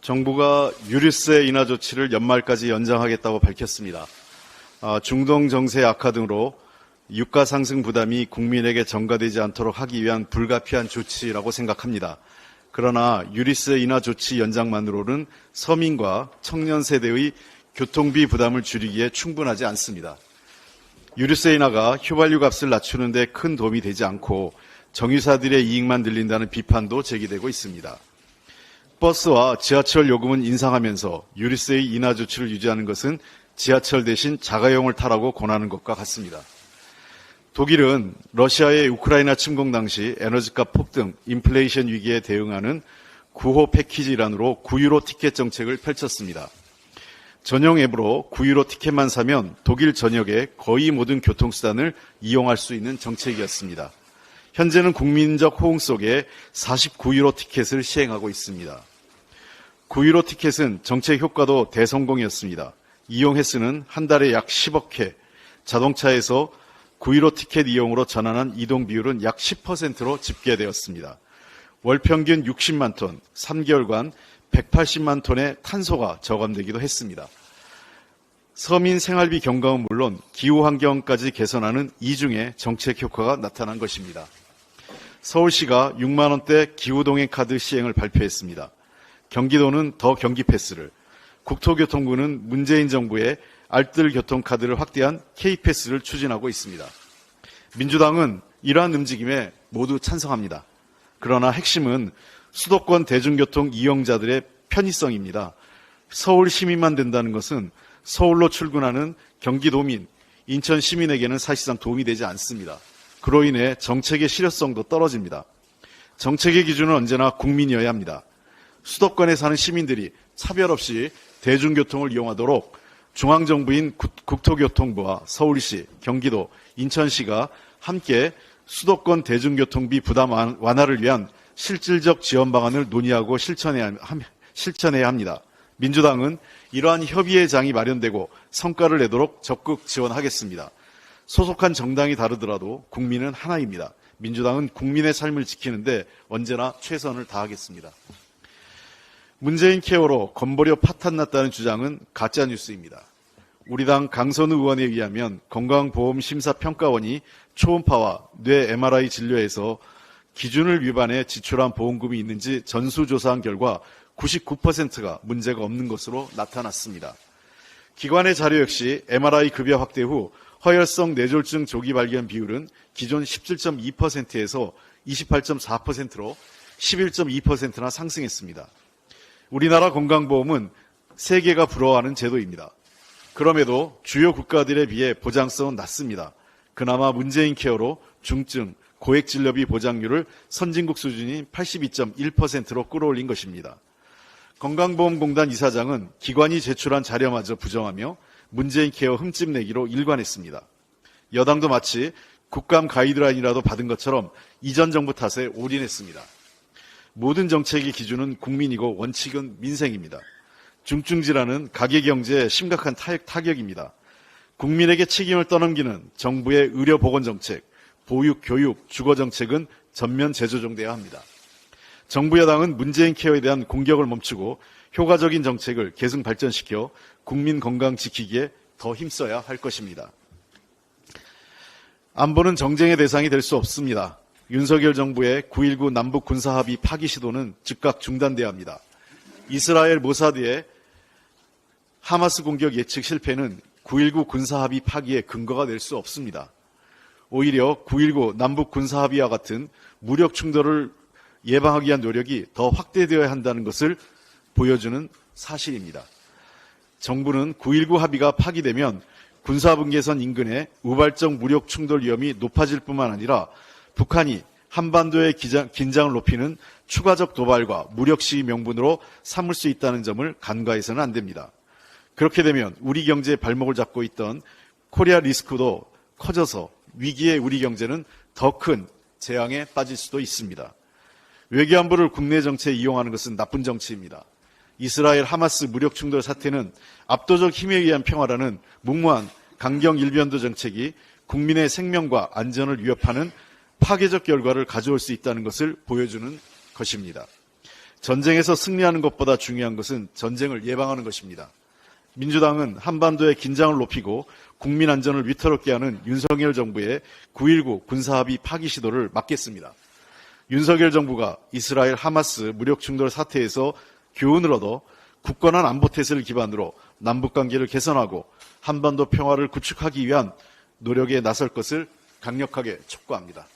정부가 유류세 인하 조치를 연말까지 연장하겠다고 밝혔습니다. 중동 정세 악화 등으로 유가 상승 부담이 국민에게 전가되지 않도록 하기 위한 불가피한 조치라고 생각합니다. 그러나 유류세 인하 조치 연장만으로는 서민과 청년 세대의 교통비 부담을 줄이기에 충분하지 않습니다. 유류세 인하가 휘발유 값을 낮추는 데 큰 도움이 되지 않고 정유사들의 이익만 늘린다는 비판도 제기되고 있습니다. 버스와 지하철 요금은 인상하면서 유류세의 인하 조치를 유지하는 것은 지하철 대신 자가용을 타라고 권하는 것과 같습니다. 독일은 러시아의 우크라이나 침공 당시 에너지값 폭등, 인플레이션 위기에 대응하는 9호 패키지 일환으로 9유로 티켓 정책을 펼쳤습니다. 전용 앱으로 9유로 티켓만 사면 독일 전역의 거의 모든 교통수단을 이용할 수 있는 정책이었습니다. 현재는 국민적 호응 속에 49유로 티켓을 시행하고 있습니다. 9유로 티켓은 정책 효과도 대성공이었습니다. 이용 횟수는 한 달에 약 10억 회, 자동차에서 9유로 티켓 이용으로 전환한 이동 비율은 약 10%로 집계되었습니다. 월 평균 60만 톤, 3개월간 180만 톤의 탄소가 저감되기도 했습니다. 서민 생활비 경감은 물론 기후 환경까지 개선하는 이중의 정책 효과가 나타난 것입니다. 서울시가 6만 원대 기후동행 카드 시행을 발표했습니다. 경기도는 더 경기 패스를, 국토교통부는 문재인 정부의 알뜰 교통카드를 확대한 K패스를 추진하고 있습니다. 민주당은 이러한 움직임에 모두 찬성합니다. 그러나 핵심은 수도권 대중교통 이용자들의 편의성입니다. 서울 시민만 된다는 것은 서울로 출근하는 경기도민, 인천 시민에게는 사실상 도움이 되지 않습니다. 그로 인해 정책의 실효성도 떨어집니다. 정책의 기준은 언제나 국민이어야 합니다. 수도권에 사는 시민들이 차별 없이 대중교통을 이용하도록 중앙정부인 국토교통부와 서울시, 경기도, 인천시가 함께 수도권 대중교통비 부담 완화를 위한 실질적 지원 방안을 논의하고 실천해야 합니다. 민주당은 이러한 협의의 장이 마련되고 성과를 내도록 적극 지원하겠습니다. 소속한 정당이 다르더라도 국민은 하나입니다. 민주당은 국민의 삶을 지키는데 언제나 최선을 다하겠습니다. 문재인 케어로 건보료 파탄 났다는 주장은 가짜뉴스입니다. 우리 당 강선우 의원에 의하면 건강보험심사평가원이 초음파와 뇌 MRI 진료에서 기준을 위반해 지출한 보험금이 있는지 전수조사한 결과 99%가 문제가 없는 것으로 나타났습니다. 기관의 자료 역시 MRI 급여 확대 후 허혈성 뇌졸중 조기 발견 비율은 기존 17.2%에서 28.4%로 11.2%나 상승했습니다. 우리나라 건강보험은 세계가 부러워하는 제도입니다. 그럼에도 주요 국가들에 비해 보장성은 낮습니다. 그나마 문재인 케어로 중증, 고액진료비 보장률을 선진국 수준인 82.1%로 끌어올린 것입니다. 건강보험공단 이사장은 기관이 제출한 자료마저 부정하며 문재인 케어 흠집 내기로 일관했습니다. 여당도 마치 국감 가이드라인이라도 받은 것처럼 이전 정부 탓에 올인했습니다. 모든 정책의 기준은 국민이고 원칙은 민생입니다. 중증질환은 가계경제에 심각한 타격입니다. 국민에게 책임을 떠넘기는 정부의 의료보건정책, 보육, 교육, 주거정책은 전면 재조정돼야 합니다. 정부 여당은 문재인 케어에 대한 공격을 멈추고 효과적인 정책을 계승 발전시켜 국민 건강 지키기에 더 힘써야 할 것입니다. 안보는 정쟁의 대상이 될 수 없습니다. 윤석열 정부의 9.19 남북 군사합의 파기 시도는 즉각 중단돼야 합니다. 이스라엘 모사드의 하마스 공격 예측 실패는 9.19 군사합의 파기의 근거가 될 수 없습니다. 오히려 9.19 남북 군사합의와 같은 무력 충돌을 예방하기 위한 노력이 더 확대되어야 한다는 것을 보여주는 사실입니다. 정부는 9.19 합의가 파기되면 군사분계선 인근의 우발적 무력 충돌 위험이 높아질 뿐만 아니라 북한이 한반도의 긴장을 높이는 추가적 도발과 무력 시위 명분으로 삼을 수 있다는 점을 간과해서는 안 됩니다. 그렇게 되면 우리 경제의 발목을 잡고 있던 코리아 리스크도 커져서 위기의 우리 경제는 더 큰 재앙에 빠질 수도 있습니다. 외교안보를 국내 정치에 이용하는 것은 나쁜 정치입니다. 이스라엘 하마스 무력 충돌 사태는 압도적 힘에 의한 평화라는 무모한 강경 일변도 정책이 국민의 생명과 안전을 위협하는 파괴적 결과를 가져올 수 있다는 것을 보여주는 것입니다. 전쟁에서 승리하는 것보다 중요한 것은 전쟁을 예방하는 것입니다. 민주당은 한반도의 긴장을 높이고 국민 안전을 위태롭게 하는 윤석열 정부의 9.19 군사합의 파기 시도를 막겠습니다. 윤석열 정부가 이스라엘 하마스 무력 충돌 사태에서 교훈을 얻어 굳건한 안보 태세를 기반으로 남북관계를 개선하고 한반도 평화를 구축하기 위한 노력에 나설 것을 강력하게 촉구합니다.